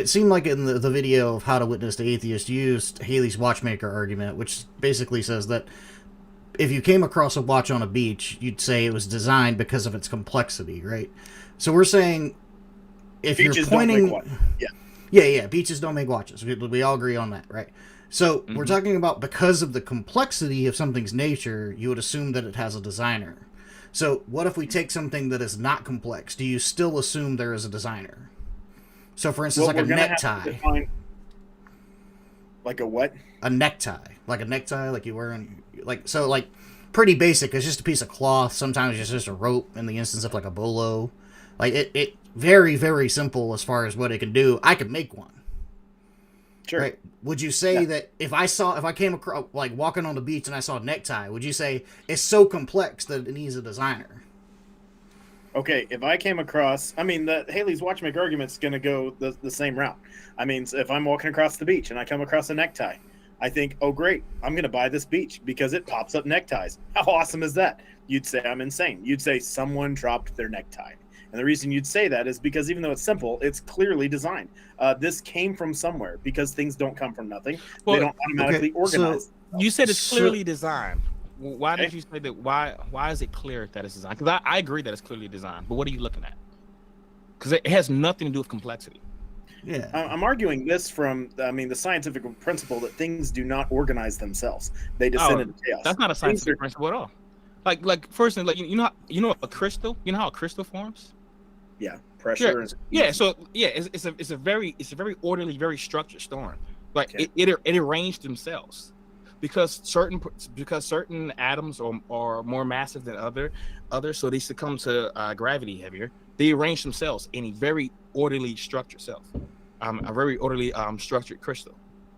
It seemed like in the video of How to Witness the Atheist used Haley's Watchmaker Argument, which basically says that if you came across a watch on a beach, you'd say it was designed because of its complexity, right? So we're saying if Beaches you're pointing, don't make yeah, beaches don't make watches. We all agree on that, right? So we're talking about because of the complexity of something's nature, you would assume that it has a designer. So what if we take something that is not complex? Do you still assume there is a designer? So for instance, like a necktie. Like a what? A necktie. Like a necktie, like you wear in, like, so like pretty basic. It's just a piece of cloth. Sometimes it's just a rope in the instance of like a bolo. Like it very, very simple as far as what it can do. I could make one. Sure. Right? Would you say that if I came across, like walking on the beach and I saw a necktie, would you say it's so complex that it needs a designer? Okay, if I came across, I mean, the Haley's Watchmaker Argument's going to go the same route. I mean, if I'm walking across the beach and I come across a necktie, I think, oh, great, I'm going to buy this beach because it pops up neckties. How awesome is that? You'd say I'm insane. You'd say someone dropped their necktie. And the reason you'd say that is because even though it's simple, it's clearly designed. This came from somewhere because things don't come from nothing. Well, they don't automatically organize. So you said it's clearly designed. Why did you say that? Why is it clear that it's designed? Because I agree that it's clearly designed. But what are you looking at? Because it has nothing to do with complexity. Yeah, I'm arguing this from, I mean, the scientific principle that things do not organize themselves. They descend into chaos. That's not a scientific principle at all. Like first, like you know a crystal. You know how a crystal forms? Yeah, pressure. Yeah. So yeah, it's a very orderly, very structured storm. Like it arranged themselves because certain atoms are more massive than others, so they succumb to gravity heavier. They arrange themselves in a very orderly structured a very orderly structured crystal,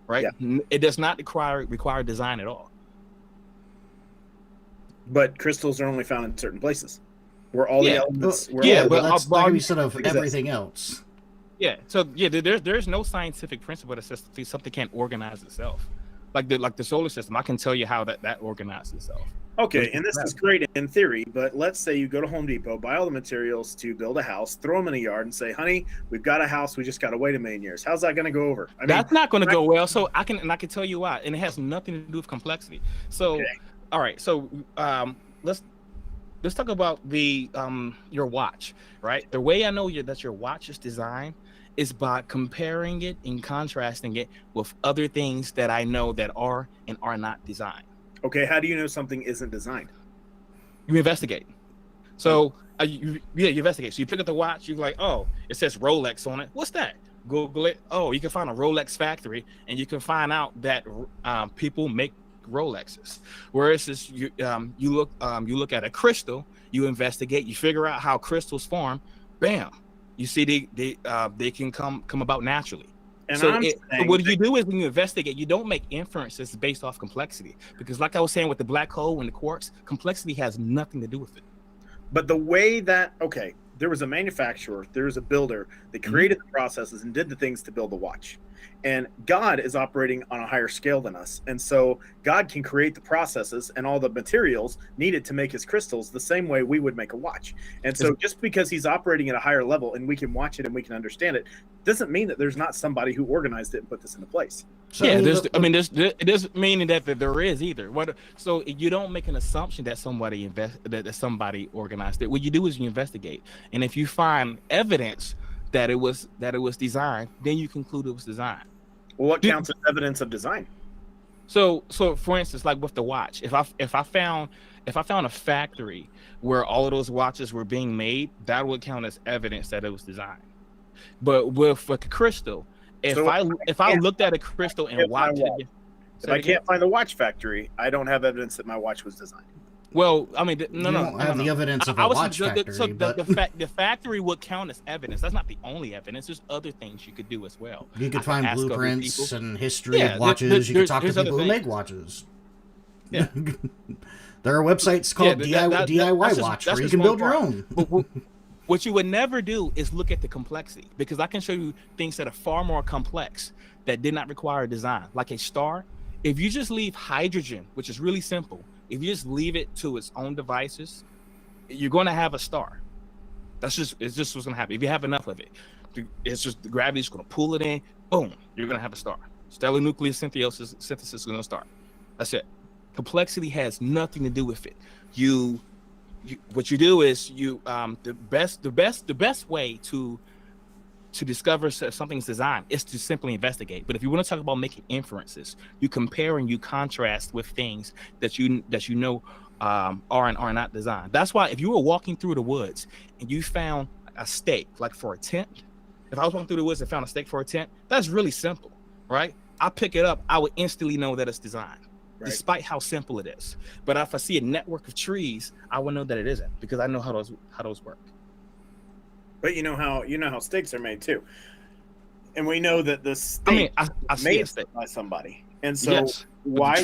right? Yeah. It does not require design at all. But crystals are only found in certain places. Where all the elements, but that's like we said of everything else. Yeah, so yeah, there's no scientific principle that says something can't organize itself. Like the solar system, I can tell you how that organizes itself. Okay, and this is great in theory, but let's say you go to Home Depot, buy all the materials to build a house, throw them in a yard, and say, "Honey, we've got a house. We just got to wait a million years." How's that going to go over? I mean, that's not going to go well. So I can tell you why, and it has nothing to do with complexity. So, all right, so let's talk about the your watch, right? The way I know that your watch is designed is by comparing it and contrasting it with other things that I know that are and are not designed. Okay, how do you know something isn't designed? You investigate. So you investigate. So you pick up the watch. You're like, oh, it says Rolex on it. What's that? Google it. Oh, you can find a Rolex factory, and you can find out that people make Rolexes. Whereas you look at a crystal, you investigate, you figure out how crystals form. Bam, you see they can come about naturally. And so what you do is when you investigate, you don't make inferences based off complexity, because like I was saying with the black hole and the quarks, complexity has nothing to do with it. But the way that, okay, there was a manufacturer, there was a builder that created the processes and did the things to build the watch. And God is operating on a higher scale than us. And so God can create the processes and all the materials needed to make his crystals the same way we would make a watch. And so just because he's operating at a higher level and we can watch it and we can understand it, doesn't mean that there's not somebody who organized it and put this into place. So, yeah, it doesn't mean that there is either. So you don't make an assumption that somebody organized it. What you do is you investigate. And if you find evidence that it was designed, then you conclude it was designed. Well, what counts as evidence of design? So for instance, like with the watch, if I found a factory where all of those watches were being made, that would count as evidence that it was designed. But with a crystal, if I looked at a crystal and watched it, if I can't find the watch factory, I don't have evidence that my watch was designed. Well, I mean, you don't have the evidence of a watch factory. So the factory would count as evidence. That's not the only evidence. There's other things you could do as well. You could find blueprints and history of watches. You could talk to people who make watches. Yeah. There are websites called DIY Watch where you can build your own. What you would never do is look at the complexity, because I can show you things that are far more complex that did not require design, like a star. If you just leave hydrogen, which is really simple, if you just leave it to its own devices, you're going to have a star. It's just what's going to happen if you have enough of it. It's just the gravity's going to pull it in. Boom, you're going to have a star. Stellar nuclear synthesis is going to start. That's it. Complexity has nothing to do with it. What you do is the best way to discover something's design is to simply investigate. But if you want to talk about making inferences, you compare and you contrast with things that you know are and are not designed. That's why if you were walking through the woods and you found a stake, like for a tent, if I was walking through the woods and found a stake for a tent, that's really simple, right? I pick it up, I would instantly know that it's designed. Right. Despite how simple it is. But if I see a network of trees, I will know that it isn't, because I know how those work. But you know how stakes are made too, and we know that the stake I made by somebody. And so yes, why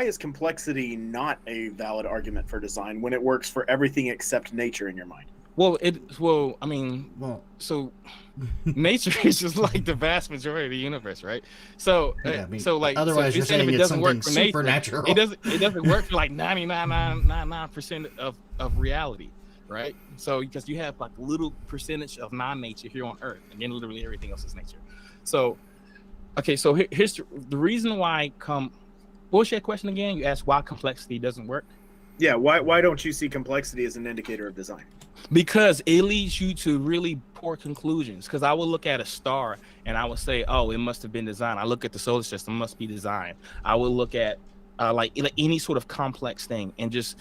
is complexity not a valid argument for design when it works for everything except nature in your mind? Nature is just like the vast majority of the universe, right? So, otherwise you're saying it doesn't work for supernatural. Nature. It doesn't work for like 99.99% of reality, right? So because you have like a little percentage of non-nature here on Earth, and then literally everything else is nature. So, okay, so here's the reason why. What was your question again? You asked why complexity doesn't work. Yeah, why don't you see complexity as an indicator of design? Because it leads you to really poor conclusions. Because I will look at a star and I will say, oh, it must have been designed. I look at the solar system, it must be designed. I will look at like any sort of complex thing and just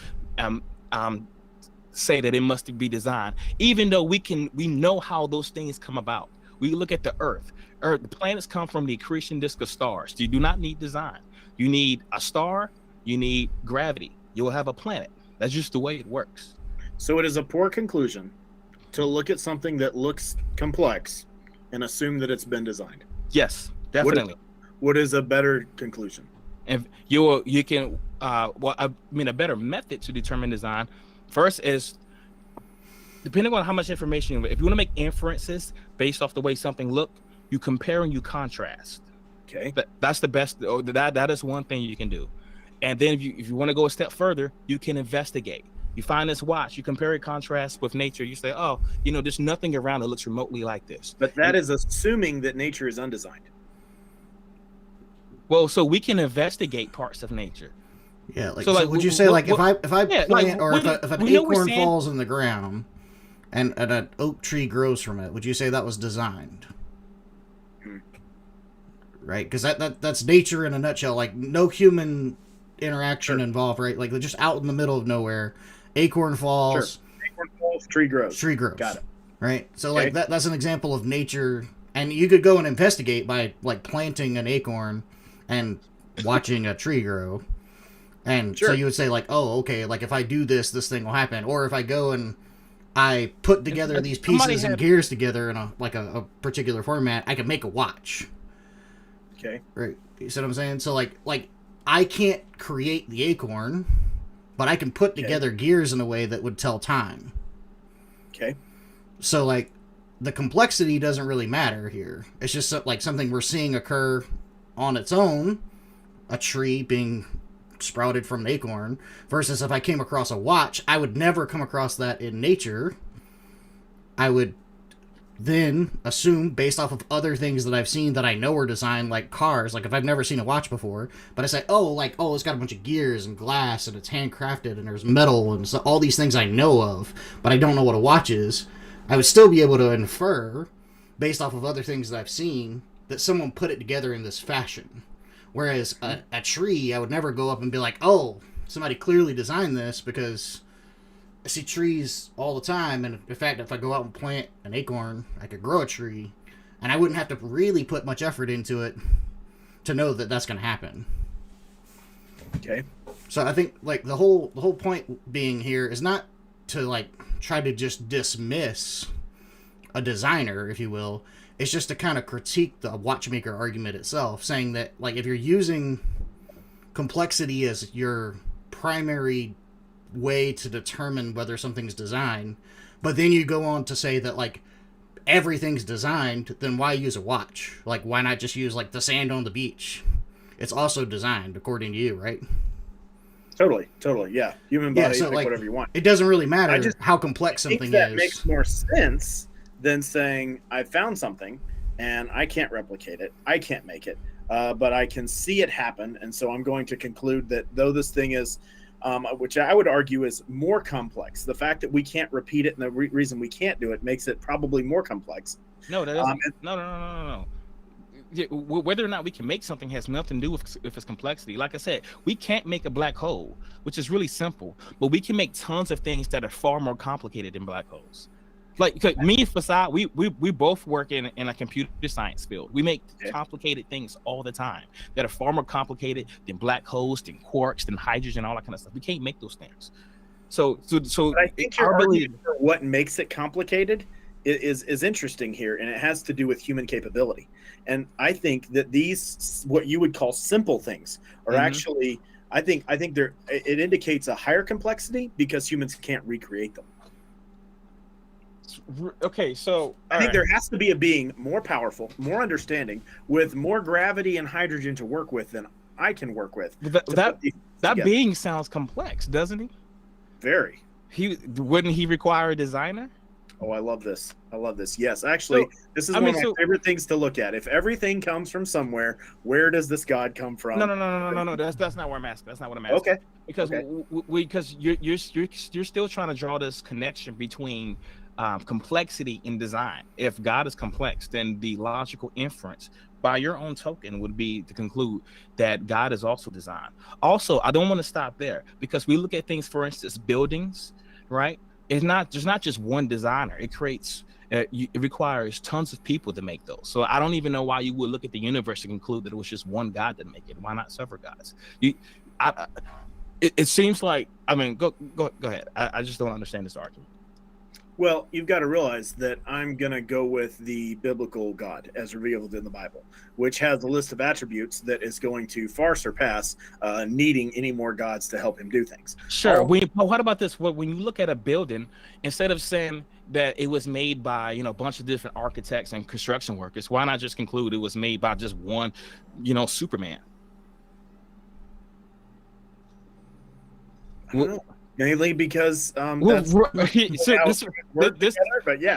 say that it must be designed, even though we know how those things come about. We look at the Earth. The planets come from the accretion disk of stars. You do not need design. You need a star. You need gravity. You will have a planet. That's just the way it works. So it is a poor conclusion to look at something that looks complex and assume that it's been designed. Yes, definitely. What is a better conclusion? And you can a better method to determine design first is, depending on how much information, if you want to make inferences based off the way something looks, you compare and you contrast. Okay. That's the best. That is one thing you can do. And then if you want to go a step further, you can investigate. You find this watch, you compare and contrast with nature. You say, oh, there's nothing around that looks remotely like this. But that is assuming that nature is undesigned. Well, so we can investigate parts of nature. Yeah, would you say if I plant, or if an acorn falls in the ground and an oak tree grows from it, would you say that was designed? Right, because that's nature in a nutshell. Like, no human interaction involved, right? Like, they're just out in the middle of nowhere. Acorn falls. Sure. Acorn falls, tree grows. Tree grows. Got it. Right? So, okay. That's an example of nature. And you could go and investigate by, planting an acorn and watching a tree grow. And so you would say, oh, okay, if I do this thing will happen. Or if I go and I put together these pieces and gears together in a particular format, I could make a watch. Okay. Right. You see what I'm saying? So, I can't create the acorn, but I can put together gears in a way that would tell time. Okay. So, the complexity doesn't really matter here. It's just, something we're seeing occur on its own, a tree being sprouted from an acorn, versus if I came across a watch, I would never come across that in nature. I would then assume, based off of other things that I've seen that I know are designed, like cars, if I've never seen a watch before, but I say, it's got a bunch of gears and glass and it's handcrafted and there's metal and so, all these things I know of, but I don't know what a watch is, I would still be able to infer, based off of other things that I've seen, that someone put it together in this fashion. Whereas a tree, I would never go up and be like, oh, somebody clearly designed this, because I see trees all the time, and in fact, if I go out and plant an acorn, I could grow a tree, and I wouldn't have to really put much effort into it to know that that's going to happen. Okay. So I think the whole point being here is not to try to just dismiss a designer, if you will. It's just to kind of critique the watchmaker argument itself, saying that if you're using complexity as your primary way to determine whether something's designed, but then you go on to say that everything's designed, then why use a watch? Why not just use the sand on the beach? It's also designed according to you, right? Totally, yeah. Human body, pick whatever you want. It doesn't really matter how complex something is. That makes more sense than saying I found something and I can't replicate it, I can't make it, but I can see it happen, and so I'm going to conclude that though this thing is, which I would argue is more complex, the fact that we can't repeat it and the reason we can't do it makes it probably more complex. No, that doesn't. No. Whether or not we can make something has nothing to do with its complexity. Like I said, we can't make a black hole, which is really simple, but we can make tons of things that are far more complicated than black holes. Like me and Facade, we both work in a computer science field. We make complicated things all the time that are far more complicated than black holes, than quarks, than hydrogen, all that kind of stuff. We can't make those things. So but I think your argument for what makes it complicated is interesting here, and it has to do with human capability. And I think that these, what you would call simple things, are actually, I think it indicates a higher complexity because humans can't recreate them. Okay, so I think there has to be a being more powerful, more understanding, with more gravity and hydrogen to work with than I can work with. That being sounds complex, doesn't he? Very. Wouldn't he require a designer? Oh, I love this. Yes, actually, this is one of my favorite things to look at. If everything comes from somewhere, where does this God come from? No. That's not where I'm asking. That's not what I'm asking. Okay. Because you're still trying to draw this connection between complexity in design. If God is complex, then the logical inference by your own token would be to conclude that God is also design. Also, I don't want to stop there, because we look at things, for instance, buildings, right? There's not just one designer. It creates, it requires tons of people to make those. So I don't even know why you would look at the universe and conclude that it was just one God that make it. Why not several gods? It seems like, I mean, go ahead. I just don't understand this argument. Well, you've got to realize that I'm going to go with the biblical God as revealed in the Bible, which has a list of attributes that is going to far surpass needing any more gods to help him do things. Sure. What about this? When you look at a building, instead of saying that it was made by, a bunch of different architects and construction workers, why not just conclude it was made by just one, Superman? I don't know. Mainly because but yeah,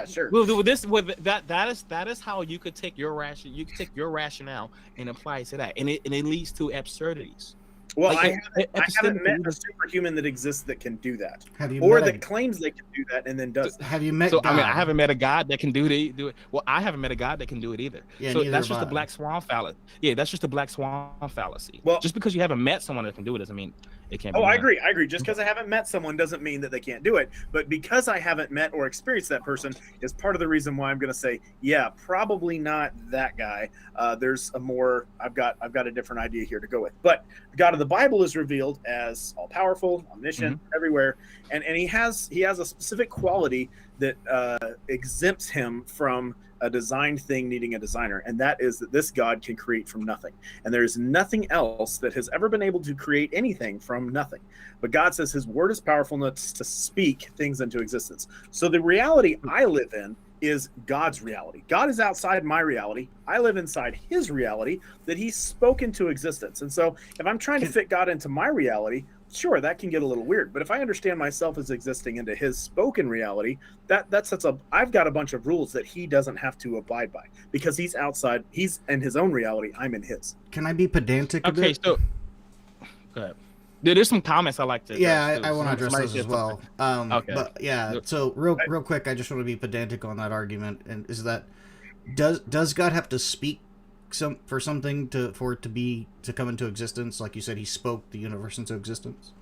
sure. Well, that is how you could take your rationale and apply it to that, and it leads to absurdities. Well, I haven't met a superhuman that exists that can do that, or that claims they can do that and then does. Have you met? So God? I mean, I haven't met a God that can do it. Well, I haven't met a God that can do it either. Yeah, so that's just a black swan fallacy. Yeah, that's just a black swan fallacy. Well, just because you haven't met someone that can do it doesn't mean it can't. I agree. Just because I haven't met someone doesn't mean that they can't do it. But because I haven't met or experienced that person is part of the reason why I'm going to say, yeah, probably not that guy. There's a more. I've got a different idea here to go with. But the God of the Bible is revealed as all powerful, omniscient, everywhere, and he has a specific quality that exempts him from a designed thing needing a designer, and that is that this God can create from nothing, and there's nothing else that has ever been able to create anything from nothing. But God says his word is powerful enough to speak things into existence. So the reality I live in is God's reality. God is outside my reality. I live inside his reality that he's spoken to existence. And so if I'm trying to fit God into my reality, sure, that can get a little weird. But if I understand myself as existing into his spoken reality, that sets up, I've got a bunch of rules that he doesn't have to abide by because he's outside, he's in his own reality, I'm in his. Can I be pedantic a bit? Okay, so go ahead. There's some comments I like to address. I want to address those as well. Okay. But yeah, so real quick, I just want to be pedantic on that argument, and is that does God have to speak for something for it to come into existence? Like you said, he spoke the universe into existence.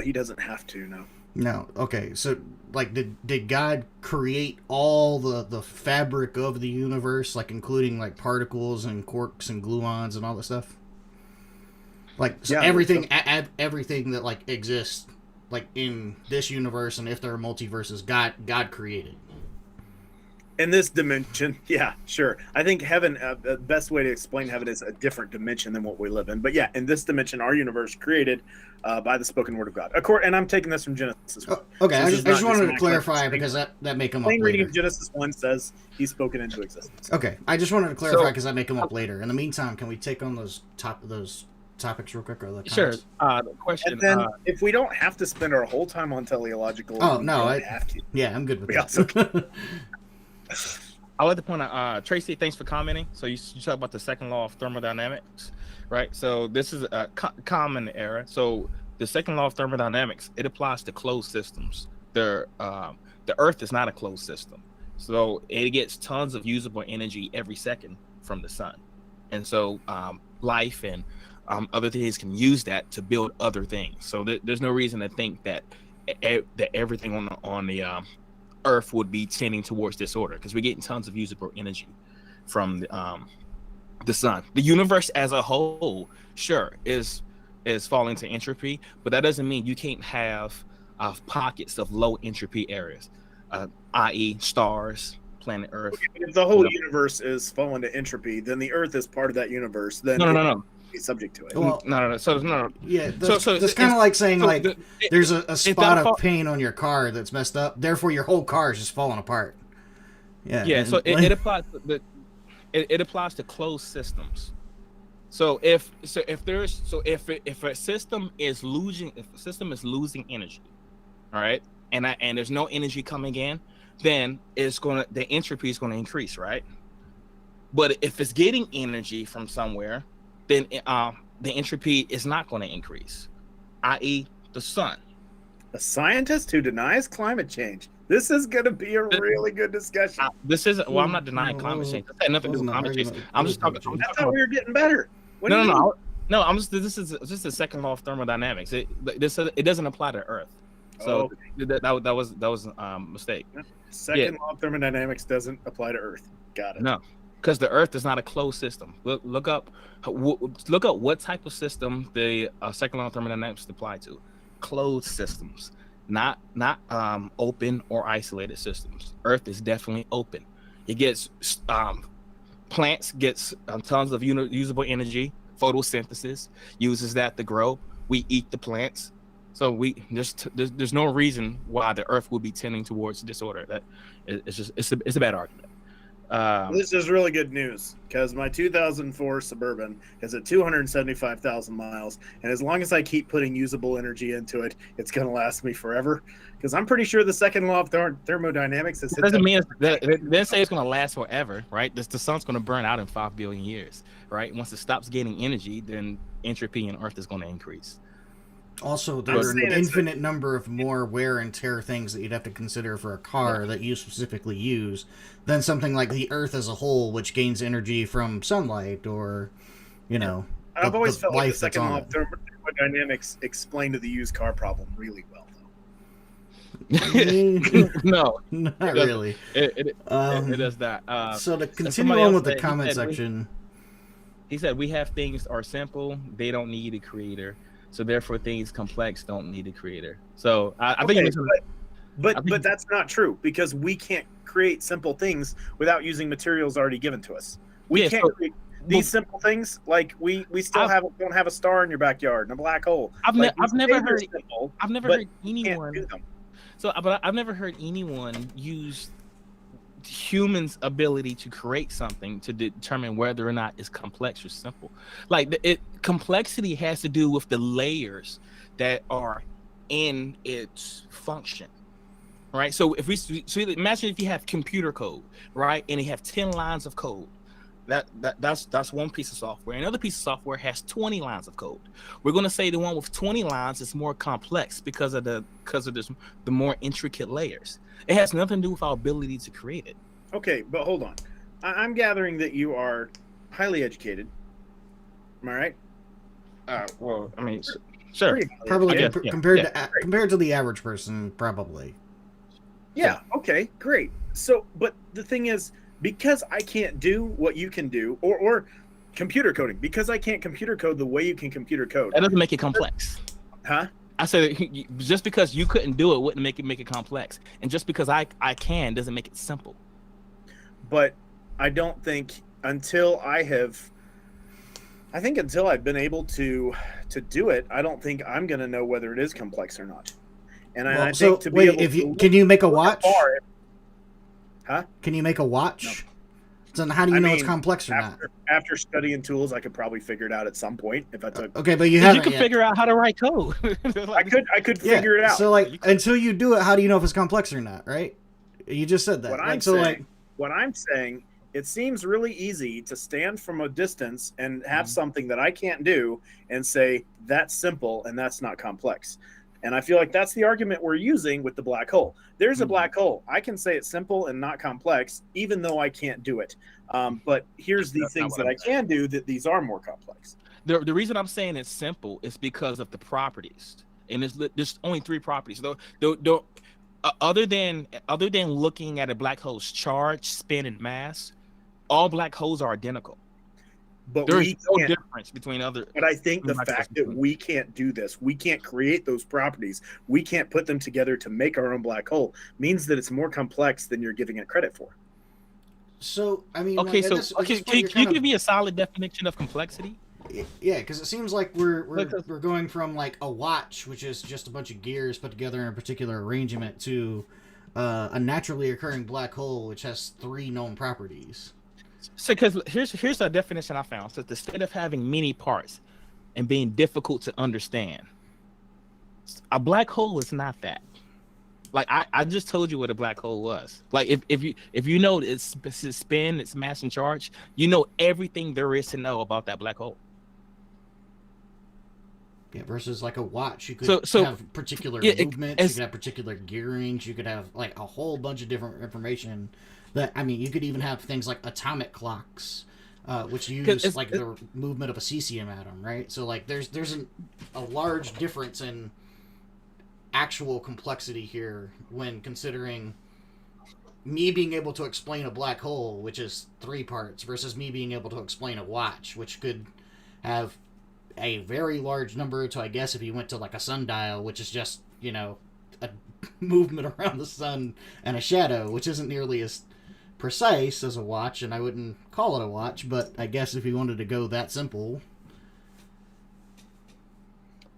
He doesn't have to, no. No. Okay. So, like, did God create all the fabric of the universe, like including like particles and quarks and gluons and all that stuff? Like, so everything that like exists like in this universe, and if there are multiverses, God created. In this dimension, yeah, sure. I think heaven, the best way to explain heaven is a different dimension than what we live in. But yeah, in this dimension, our universe created by the spoken word of God. And I'm taking this from Genesis 1. Okay, I just wanted to clarify because that may come up later. Reading of Genesis 1 says he's spoken into existence. Okay, I just wanted to clarify because that may come up later. In the meantime, can we take on those topics real quick or the Sure. comments? The question. And then if we don't have to spend our whole time on teleological, Oh, we no, don't I- have to. Yeah, I'm good with We that. I like to point out, Tracy, thanks for commenting. So you talk about the second law of thermodynamics, right? So this is a common error. So the second law of thermodynamics, it applies to closed systems. The Earth is not a closed system. So it gets tons of usable energy every second from the sun. And so life and other things can use that to build other things. So there's no reason to think that everything on the Earth would be tending towards disorder, because we're getting tons of usable energy from the sun. The universe as a whole, sure, is falling to entropy, but that doesn't mean you can't have pockets of low entropy areas, i.e., stars, planet Earth. Okay, if the whole universe is falling to entropy, then the Earth is part of that universe. Then No. be subject to it. Well, No. So no. Yeah, that's, So that's kind of like saying, so there's a spot that of paint on your car that's messed up, therefore your whole car is just falling apart. Yeah. So and, it applies to it applies to closed systems. So if a system is losing energy, all right, and there's no energy coming in, then the entropy is going to increase, right? But if it's getting energy from somewhere, then the entropy is not going to increase, i.e., the sun. A scientist who denies climate change. This is going to be a really good discussion. This isn't. Well, I'm not denying climate change. This had nothing to do with climate change. I'm just talking. I thought we were getting better. No. I'm just. This is just the second law of thermodynamics. It doesn't apply to Earth. So that was a mistake. Second law of thermodynamics doesn't apply to Earth. Got it. No, because the Earth is not a closed system. Look up what type of system the second law of thermodynamics apply to. Closed systems, not open or isolated systems. Earth is definitely open. It gets plants gets tons of usable energy. Photosynthesis uses that to grow. We eat the plants. So there's no reason why the Earth would be tending towards disorder. That it's a bad argument. This is really good news, because my 2004 Suburban is at 275,000 miles, and as long as I keep putting usable energy into it, it's going to last me forever. Because I'm pretty sure the second law of thermodynamics is. It doesn't mean they didn't say it's going to last forever, right? The sun's going to burn out in 5 billion years, right? Once it stops getting energy, then entropy in Earth is going to increase. Also, there are an infinite number of more wear and tear things that you'd have to consider for a car that you specifically use than something like the Earth as a whole, which gains energy from sunlight or, I've always felt like the second law of thermodynamics explained the used car problem really well, though. No, not really. It does that. So to continue on with the comment section, he said we have things are simple; they don't need a creator. So therefore, things complex don't need a creator. So I think, but that's not true, because we can't create simple things without using materials already given to us. We can't create these simple things. Like we still don't have a star in your backyard and a black hole. I've never heard anyone. But I've never heard anyone use humans' ability to create something to determine whether or not it's complex or simple. Like complexity has to do with the layers that are in its function, right? So imagine if you have computer code, right, and you have 10 lines of code. That's one piece of software. Another piece of software has 20 lines of code. We're going to say the one with 20 lines is more complex because of the more intricate layers. It has nothing to do with our ability to create it. Okay, but hold on. I'm gathering that you are highly educated. Am I right? Well, I mean, sure. Probably compared to the average person, probably. Yeah. Okay. Great. So, but the thing is, because I can't do what you can do, or computer coding, because I can't computer code the way you can computer code. That doesn't make it complex. Huh? I said just because you couldn't do it wouldn't make it complex, and just because I can doesn't make it simple. But I don't think until I've been able to do it, I don't think I'm going to know whether it is complex or not. And I think to be able to can you make a watch? Huh? Can you make a watch? So how do you know it's complex or not? After studying tools, I could probably figure it out at some point if I took. Okay, but you haven't. You could figure out how to write code. I could figure it out. So until you do it, how do you know if it's complex or not? Right? You just said that. What I'm saying, it seems really easy to stand from a distance and have something that I can't do and say that's simple and that's not complex. And I feel like that's the argument we're using with the black hole. There's a black hole. I can say it's simple and not complex, even though I can't do it. But here's the things that I can do that these are more complex. The reason I'm saying it's simple is because of the properties. And there's only 3 properties. Other than looking at a black hole's charge, spin, and mass, all black holes are identical. But there's no difference between other. But I think the fact that we can't do this, we can't create those properties, we can't put them together to make our own black hole, means that it's more complex than you're giving it credit for. So I mean, okay. Can you give me a solid definition of complexity? Yeah, because it seems like we're going from like a watch, which is just a bunch of gears put together in a particular arrangement, to a naturally occurring black hole, which has 3 known properties. So, because here's a definition I found. So, the state of having many parts and being difficult to understand. A black hole is not that. Like I just told you what a black hole was. Like if you know its spin, its mass and charge, you know everything there is to know about that black hole. Yeah, versus like a watch, you could have particular movements, you could have particular gearings, you could have like a whole bunch of different information. That I mean, you could even have things like atomic clocks, which use like the movement of a cesium atom, right? So like there's a large difference in actual complexity here when considering me being able to explain a black hole, which is 3 parts, versus me being able to explain a watch, which could have a very large number to, I guess, if you went to like a sundial, which is just, you know, a movement around the sun and a shadow, which isn't nearly as precise as a watch, and I wouldn't call it a watch, but I guess if you wanted to go that simple.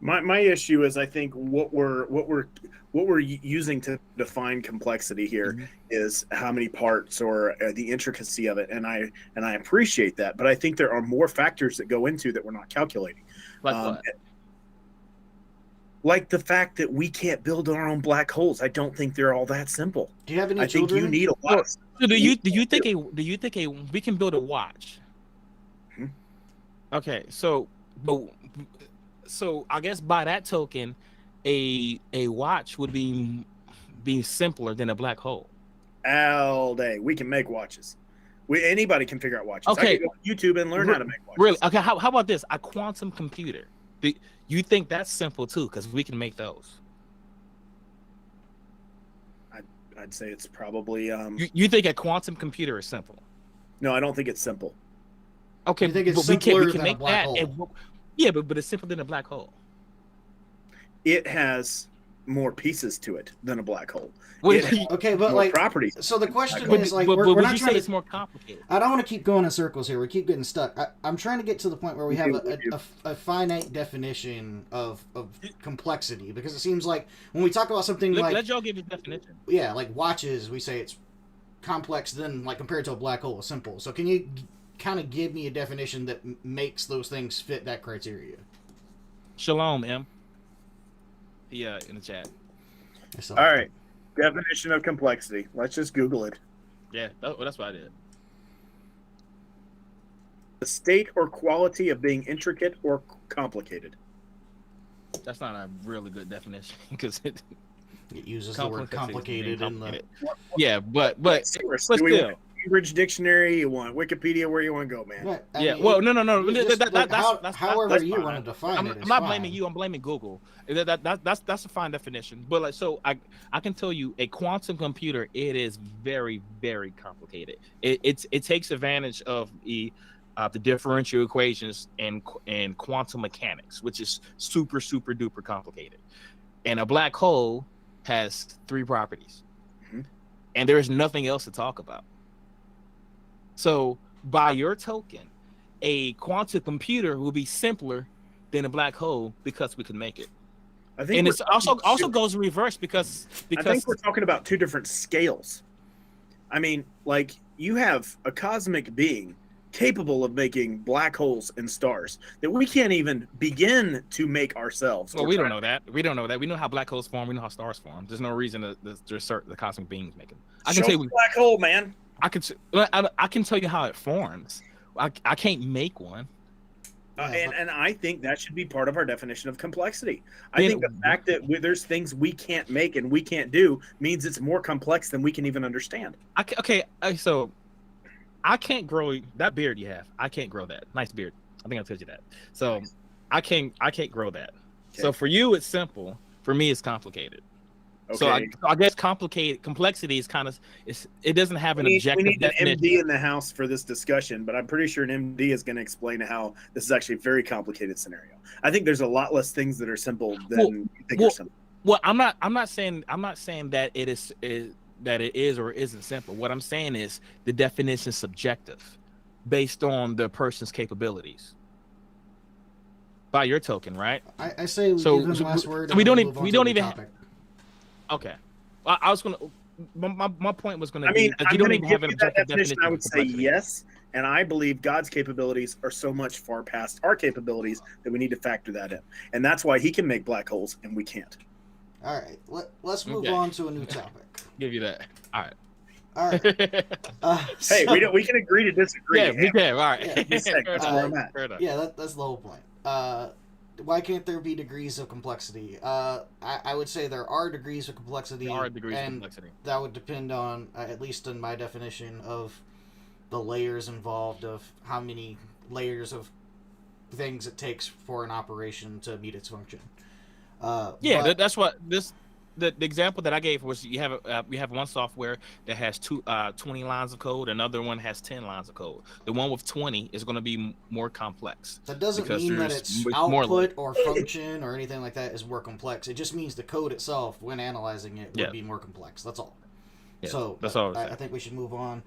My issue is I think what we're using to define complexity here is how many parts or the intricacy of it, and I appreciate that, but I think there are more factors that go into that we're not calculating. Like what? Like the fact that we can't build our own black holes. I don't think they're all that simple. Do you have any I children? think you need a lot. So do you think we can build a watch? Okay, so I guess by that token, a watch would be simpler than a black hole. All day, we can make watches. Anybody can figure out watches. Okay, I can go on YouTube and learn how to make watches. Really? Okay. How about this? A quantum computer. You think that's simple too? Because we can make those. I'd say it's probably. You think a quantum computer is simple? No, I don't think it's simple. Okay, you think it's simpler than a black hole? Yeah, but it's simpler than a black hole. It has more pieces to it than a black hole. Okay, but like properties. So the question is like, we're not trying to. It's more complicated. I don't want to keep going in circles here. We keep getting stuck. I'm trying to get to the point where we have a finite definition of complexity, because it seems like when we talk about something let y'all give a definition. Yeah, like watches, we say it's complex. Then like compared to a black hole, it's simple. So can you kind of give me a definition that makes those things fit that criteria? Shalom, M. Yeah, in the chat. All right. Definition of complexity. Let's just Google it. Yeah, that's what I did. The state or quality of being intricate or complicated. That's not a really good definition because it uses the word complicated in the. Yeah, but still. Cambridge Dictionary, you want Wikipedia, where you want to go, man. Yeah, well, no. That's however you want to define it. I'm not blaming you. I'm blaming Google. That's a fine definition. But like, so I can tell you, a quantum computer, it is very, very complicated. It takes advantage of the differential equations and quantum mechanics, which is super, super duper complicated. And a black hole has 3 properties, and there is nothing else to talk about. So, by your token, a quantum computer will be simpler than a black hole because we can make it. I think, and it's also goes in reverse because I think we're talking about 2 different scales. I mean, like, you have a cosmic being capable of making black holes and stars that we can't even begin to make ourselves. Well, we don't know that. We don't know that. We know how black holes form. We know how stars form. There's no reason to assert the cosmic beings make them. I can Show tell the you. black hole, man. I can tell you how it forms. I can't make one. And I think that should be part of our definition of complexity. I think the fact that there's things we can't make and we can't do means it's more complex than we can even understand. So I can't grow that beard you have. I can't grow that. Nice beard. I think I told you that. So I can't grow that. Okay. So for you, it's simple. For me, it's complicated. Okay. So I guess complexity is kind of, it doesn't have an objective definition. We need an MD in the house for this discussion, but I'm pretty sure an MD is going to explain how this is actually a very complicated scenario. I think there's a lot less things that are simple than you think are simple. Well, I'm not saying that it is or isn't simple. What I'm saying is the definition is subjective, based on the person's capabilities. By your token, right? I say we give him the last word. So we don't even. Okay. Well, I was gonna. My point was gonna. You don't even have an objective definition. I would say yes, and I believe God's capabilities are so much far past our capabilities that we need to factor that in, and that's why He can make black holes and we can't. All right, let's move on to a new topic. Give you that. All right. Hey, we can agree to disagree. Yeah, we can. All right. Yeah, that's the whole point. Why can't there be degrees of complexity? I would say there are degrees of complexity. There are degrees of complexity. That would depend on, at least in my definition, of the layers involved, of how many layers of things it takes for an operation to meet its function. That's what the example that I gave was we have one software that has 20 lines of code, another one has 10 lines of code. The one with 20 is going to be more complex. That doesn't mean that its output or function or anything like that is more complex. It just means the code itself, when analyzing it, would be more complex. That's all. Yeah, so that's all. I think we should move on.